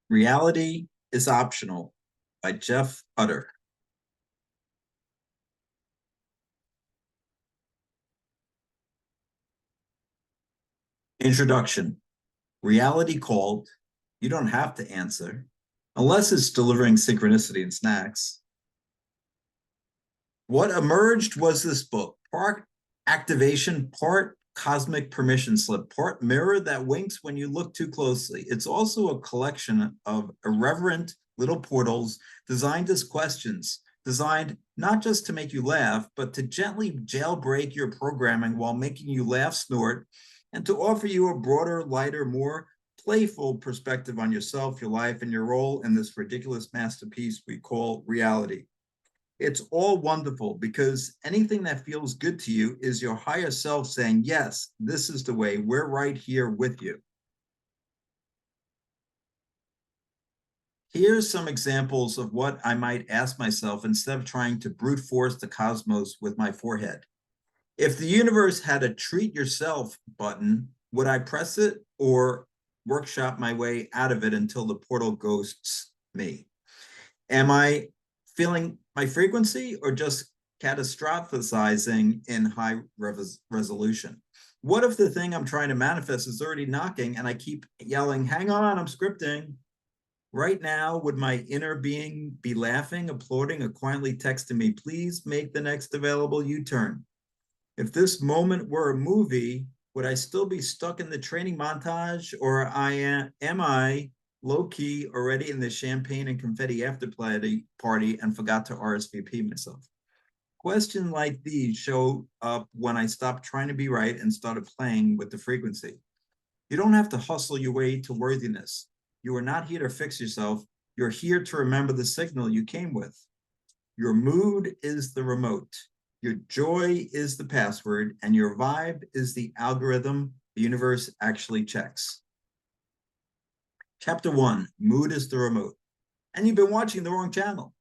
Reality is Optional by Jeff Utter. Introduction. Reality called. You don't have to answer, unless it's delivering synchronicity and snacks. What emerged was this book, part activation, part cosmic permission slip, part mirror that winks when you look too closely. It's also a collection of irreverent little portals designed as questions, designed not just to make you laugh, but to gently jailbreak your programming while making you laugh, snort, and to offer you a broader, lighter, more playful perspective on yourself, your life, and your role in this ridiculous masterpiece we call reality. It's all wonderful because anything that feels good to you is your higher self saying, yes, this is the way. We're right here with you. Here's some examples of what I might ask myself instead of trying to brute force the cosmos with my forehead. If the universe had a treat yourself button, would I press it or workshop my way out of it until the portal ghosts me? Am I feeling my frequency or just catastrophizing in high resolution? What if the thing I'm trying to manifest is already knocking and I keep yelling, hang on, I'm scripting? Right now, would my inner being be laughing, applauding, or quietly texting me, please make the next available U-turn? If this moment were a movie, would I still be stuck in the training montage, or am I low-key already in the champagne and confetti after party and forgot to RSVP myself? Questions like these show up when I stopped trying to be right and started playing with the frequency. You don't have to hustle your way to worthiness. You are not here to fix yourself. You're here to remember the signal you came with. Your mood is the remote. Your joy is the password, and your vibe is the algorithm the universe actually checks. Chapter 1, Mood is the Remote. And you've been watching the wrong channel.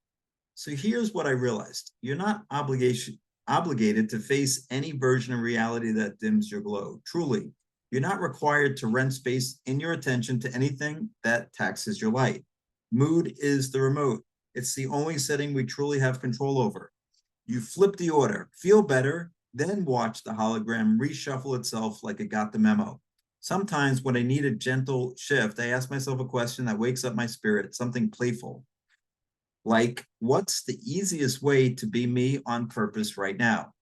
So here's what I realized. You're not obligated to face any version of reality that dims your glow. Truly, you're not required to rent space in your attention to anything that taxes your light. Mood is the remote. It's the only setting we truly have control over. You flip the order, feel better, then watch the hologram reshuffle itself like it got the memo. Sometimes when I need a gentle shift, I ask myself a question that wakes up my spirit, something playful. Like, what's the easiest way to be me on purpose right now?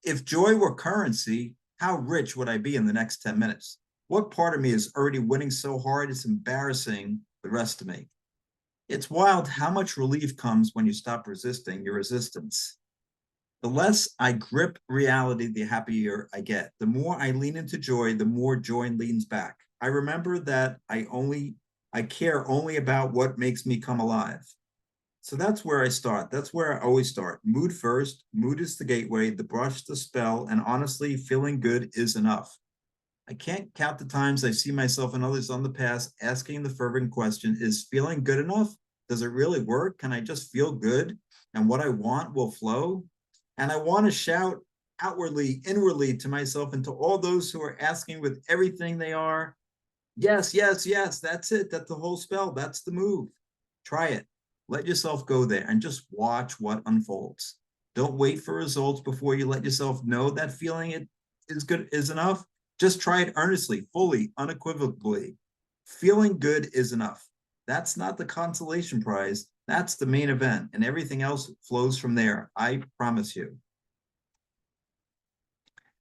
If joy were currency, how rich would I be in the next 10 minutes? What part of me is already winning so hard it's embarrassing the rest of me? It's wild how much relief comes when you stop resisting your resistance. The less I grip reality, the happier I get. The more I lean into joy, the more joy leans back. I remember that I care only about what makes me come alive. So that's where I start. That's where I always start. Mood first. Mood is the gateway, the brush, the spell, and honestly, feeling good is enough. I can't count the times I see myself and others on the past asking the fervent question, is feeling good enough? Does it really work? Can I just feel good? And what I want will flow? And I want to shout outwardly, inwardly to myself and to all those who are asking with everything they are, yes, yes, yes, that's it. That's the whole spell. That's the move. Try it. Let yourself go there and just watch what unfolds. Don't wait for results before you let yourself know that feeling it is good is enough. Just try it earnestly, fully, unequivocally. Feeling good is enough. That's not the consolation prize. That's the main event, and everything else flows from there. I promise you.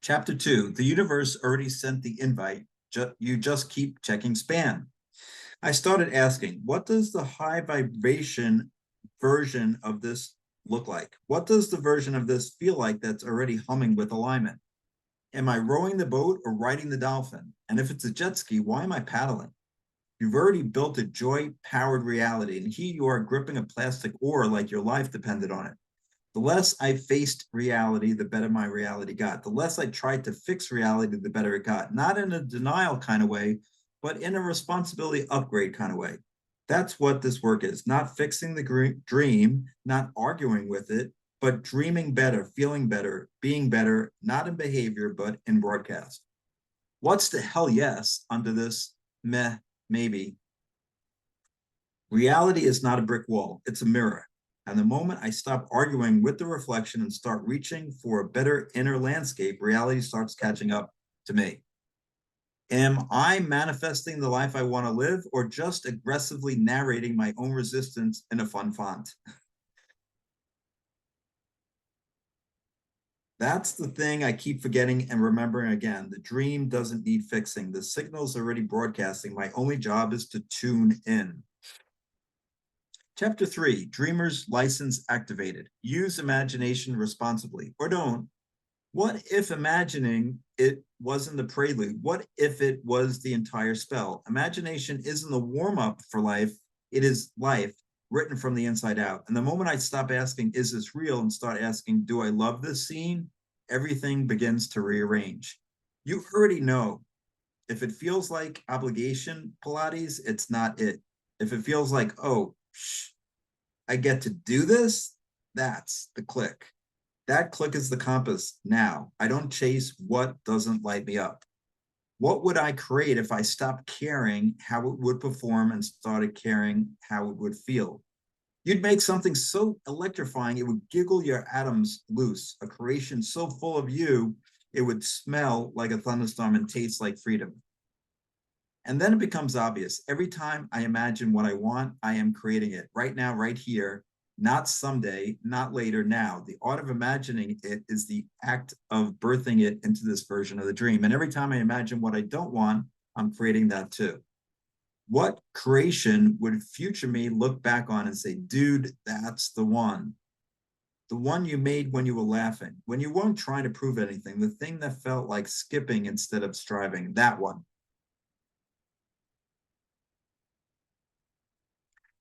Chapter 2, the universe already sent the invite. You just keep checking spam. I started asking, what does the high vibration version of this look like? What does the version of this feel like that's already humming with alignment? Am I rowing the boat or riding the dolphin? And if it's a jet ski, why am I paddling? You've already built a joy-powered reality, and here you are gripping a plastic oar like your life depended on it. The less I faced reality, the better my reality got. The less I tried to fix reality, the better it got. Not in a denial kind of way, but in a responsibility upgrade kind of way. That's what this work is. Not fixing the dream, not arguing with it, but dreaming better, feeling better, being better, not in behavior, but in broadcast. What's the hell yes under this meh, maybe? Reality is not a brick wall, it's a mirror. And the moment I stop arguing with the reflection and start reaching for a better inner landscape, reality starts catching up to me. Am I manifesting the life I want to live or just aggressively narrating my own resistance in a fun font? That's the thing I keep forgetting and remembering again. The dream doesn't need fixing. The signal's already broadcasting. My only job is to tune in. Chapter 3, Dreamer's License Activated. Use imagination responsibly, or don't. What if imagining it wasn't the prelude? What if it was the entire spell? Imagination isn't the warm-up for life. It is life written from the inside out. And the moment I stop asking, is this real? And start asking, do I love this scene? Everything begins to rearrange. You already know. If it feels like obligation Pilates, it's not it. If it feels like, oh, I get to do this, that's the click. That click is the compass now. I don't chase what doesn't light me up. What would I create if I stopped caring how it would perform and started caring how it would feel? You'd make something so electrifying, it would giggle your atoms loose, a creation so full of you, it would smell like a thunderstorm and taste like freedom. And then it becomes obvious. Every time I imagine what I want, I am creating it right now, right here, not someday, not later, now. The art of imagining it is the act of birthing it into this version of the dream. And every time I imagine what I don't want, I'm creating that too. What creation would future me look back on and say, dude, that's the one? The one you made when you were laughing, when you weren't trying to prove anything, the thing that felt like skipping instead of striving, that one.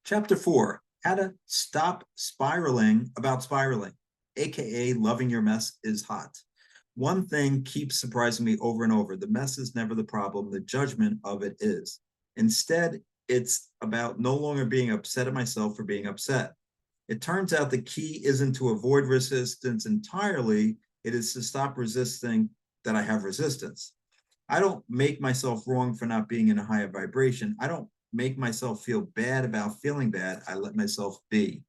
Chapter 4, how to stop spiraling about spiraling, aka loving your mess is hot. One thing keeps surprising me over and over. The mess is never the problem, the judgment of it is. Instead, it's about no longer being upset at myself for being upset. It turns out the key isn't to avoid resistance entirely, it is to stop resisting that I have resistance. I don't make myself wrong for not being in a higher vibration. I don't make myself feel bad about feeling bad. I let myself be.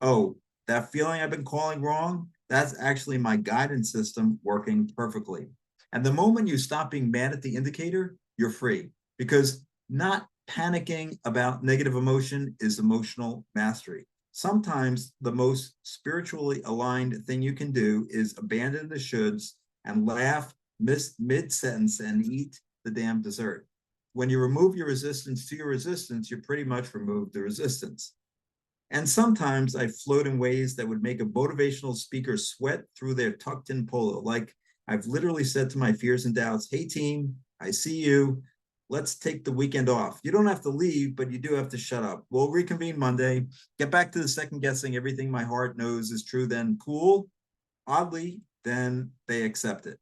Oh, that feeling I've been calling wrong, that's actually my guidance system working perfectly. And the moment you stop being mad at the indicator, you're free, because not panicking about negative emotion is emotional mastery. Sometimes the most spiritually aligned thing you can do is abandon the shoulds and laugh mid-sentence and eat the damn dessert. When you remove your resistance to your resistance, you pretty much remove the resistance. And sometimes I float in ways that would make a motivational speaker sweat through their tucked in polo. Like I've literally said to my fears and doubts, hey team, I see you. Let's take the weekend off. You don't have to leave, but you do have to shut up. We'll reconvene Monday, get back to the second guessing everything my heart knows is true, then cool. Oddly, then they accept it.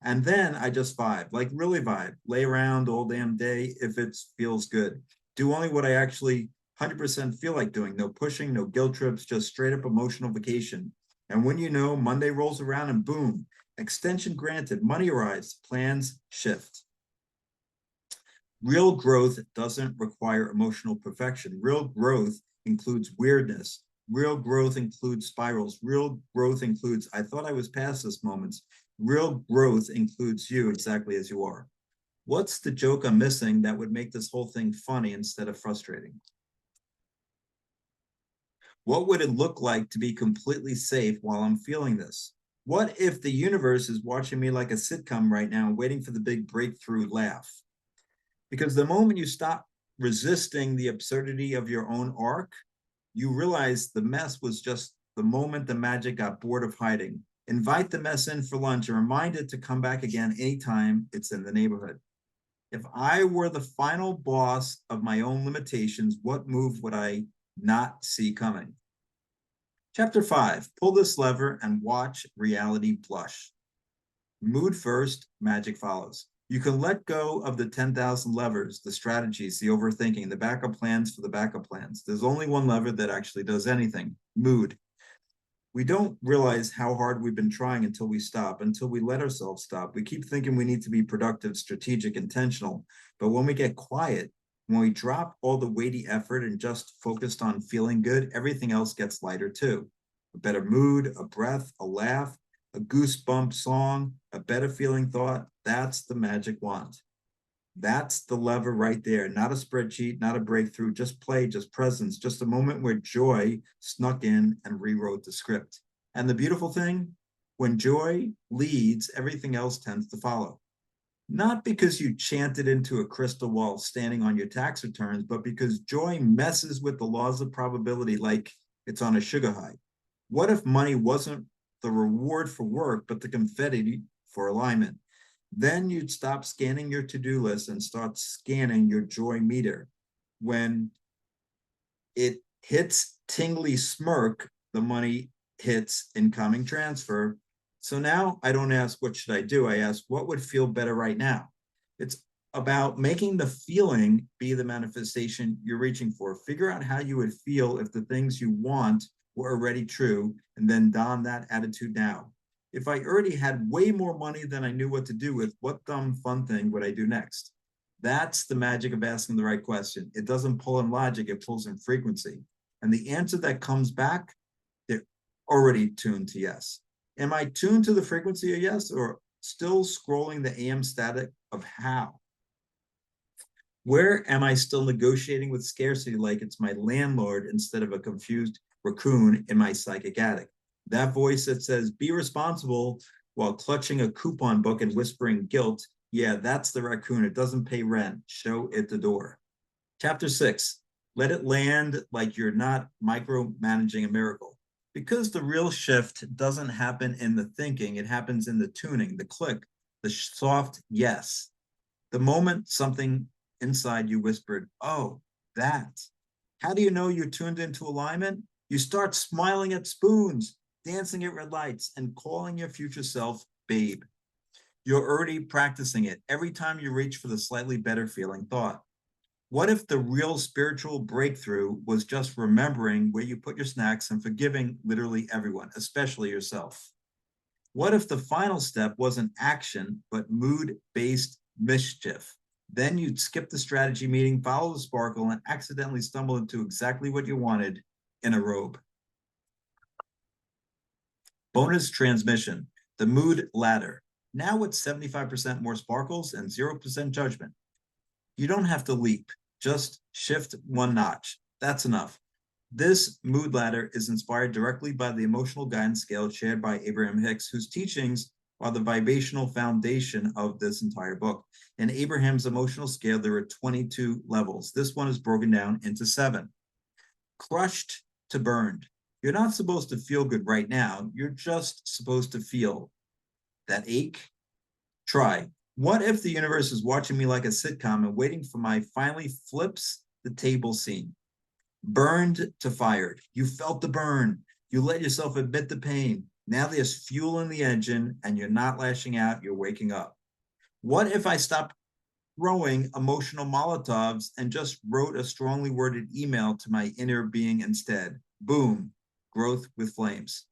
And then I just vibe, like really vibe, lay around all damn day if it feels good. Do only what I actually 100% feel like doing. No pushing, no guilt trips, just straight up emotional vacation. And when you know, Monday rolls around and boom, extension granted, money arrives, plans shift. Real growth doesn't require emotional perfection. Real growth includes weirdness. Real growth includes spirals. Real growth includes, I thought I was past this moments. Real growth includes you exactly as you are. What's the joke I'm missing that would make this whole thing funny instead of frustrating? What would it look like to be completely safe while I'm feeling this? What if the universe is watching me like a sitcom right now, waiting for the big breakthrough laugh? Because the moment you stop resisting the absurdity of your own arc, you realize the mess was just the moment the magic got bored of hiding. Invite the mess in for lunch and remind it to come back again anytime it's in the neighborhood. If I were the final boss of my own limitations, what move would I not see coming? Chapter 5, pull this lever and watch reality blush. Mood first, magic follows. You can let go of the 10,000 levers, the strategies, the overthinking, the backup plans for the backup plans. There's only one lever that actually does anything, mood. We don't realize how hard we've been trying until we stop, until we let ourselves stop. We keep thinking we need to be productive, strategic, intentional. But when we get quiet, When we drop all the weighty effort and just focused on feeling good, everything else gets lighter too. A better mood, a breath, a laugh, a goosebump song, a better feeling thought. That's the magic wand. That's the lever right there. Not a spreadsheet, not a breakthrough, just play, just presence, just a moment where joy snuck in and rewrote the script. And the beautiful thing, when joy leads, everything else tends to follow. Not because you chanted into a crystal while standing on your tax returns, but because joy messes with the laws of probability like it's on a sugar high. What if money wasn't the reward for work, but the confetti for alignment? Then you'd stop scanning your to-do list and start scanning your joy meter. When it hits tingly smirk, the money hits incoming transfer. So now I don't ask, what should I do? I ask, what would feel better right now? It's about making the feeling be the manifestation you're reaching for. Figure out how you would feel if the things you want were already true, and then don that attitude now. If I already had way more money than I knew what to do with, what dumb fun thing would I do next? That's the magic of asking the right question. It doesn't pull in logic, it pulls in frequency. And the answer that comes back, they're already tuned to yes. Am I tuned to the frequency of yes, or still scrolling the AM static of how? Where am I still negotiating with scarcity like it's my landlord instead of a confused raccoon in my psychic attic? That voice that says, be responsible while clutching a coupon book and whispering guilt, yeah, that's the raccoon. It doesn't pay rent. Show it the door. Chapter 6, let it land like you're not micromanaging a miracle. Because the real shift doesn't happen in the thinking, it happens in the tuning, the click, the soft yes. The moment something inside you whispered, oh, that. How do you know you're tuned into alignment? You start smiling at spoons, dancing at red lights, and calling your future self babe. You're already practicing it every time you reach for the slightly better feeling thought. What if the real spiritual breakthrough was just remembering where you put your snacks and forgiving literally everyone, especially yourself? What if the final step wasn't action, but mood-based mischief? Then you'd skip the strategy meeting, follow the sparkle, and accidentally stumble into exactly what you wanted in a robe. Bonus transmission, the mood ladder. Now with 75% more sparkles and 0% judgment. You don't have to leap, just shift one notch. That's enough. This mood ladder is inspired directly by the emotional guidance scale shared by Abraham Hicks, whose teachings are the vibrational foundation of this entire book. In Abraham's emotional scale, there are 22 levels. This one is broken down into 7. Crushed to burned. You're not supposed to feel good right now. You're just supposed to feel that ache. Try. What if the universe is watching me like a sitcom and waiting for my finally flips the table scene? Burned to fired. You felt the burn. You let yourself admit the pain. Now there's fuel in the engine and you're not lashing out, you're waking up. What if I stopped throwing emotional Molotovs and just wrote a strongly worded email to my inner being instead? Boom, growth with flames.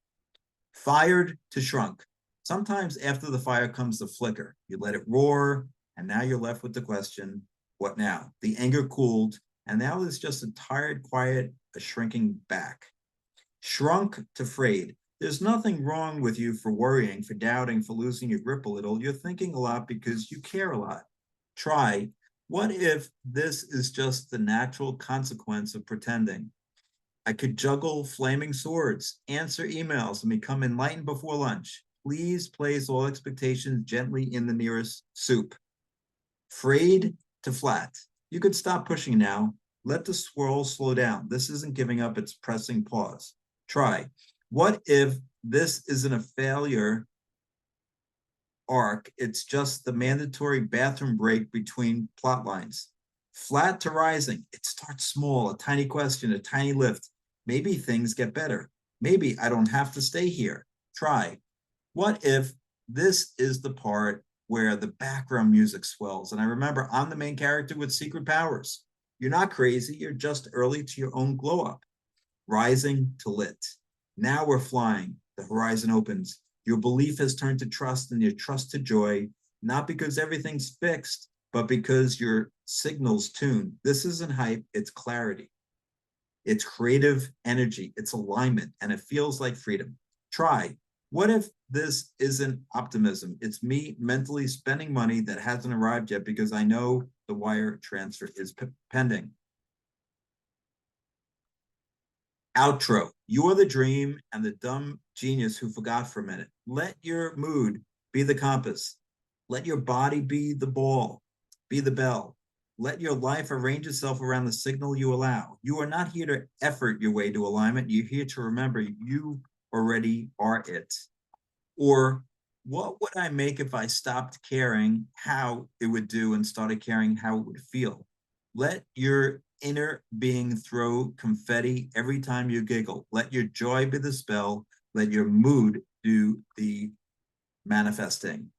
Fired to shrunk. Sometimes after the fire comes the flicker. You let it roar, and now you're left with the question, what now? The anger cooled, and now there's just a tired, quiet, a shrinking back. Shrunk to frayed. There's nothing wrong with you for worrying, for doubting, for losing your grip a little. You're thinking a lot because you care a lot. Try, what if this is just the natural consequence of pretending? I could juggle flaming swords, answer emails, and become enlightened before lunch. Please place all expectations gently in the nearest soup. Frayed to flat. You could stop pushing now. Let the swirl slow down. This isn't giving up, it's pressing pause. Try. What if this isn't a failure arc? It's just the mandatory bathroom break between plot lines. Flat to rising. It starts small, a tiny question, a tiny lift. Maybe things get better. Maybe I don't have to stay here. Try. What if this is the part where the background music swells? And I remember I'm the main character with secret powers. You're not crazy. You're just early to your own glow up. Rising to lit. Now we're flying. The horizon opens. Your belief has turned to trust and your trust to joy, not because everything's fixed, but because you're signals tune. This isn't hype, it's clarity. It's creative energy, it's alignment, and it feels like freedom. Try. What if this isn't optimism? It's me mentally spending money that hasn't arrived yet because I know the wire transfer is pending. Outro. You are the dream and the dumb genius who forgot for a minute. Let your mood be the compass. Let your body be the ball, be the bell. Let your life arrange itself around the signal you allow. You are not here to effort your way to alignment. You're here to remember you already are it. Or what would I make if I stopped caring how it would do and started caring how it would feel? Let your inner being throw confetti every time you giggle. Let your joy be the spell. Let your mood do the manifesting.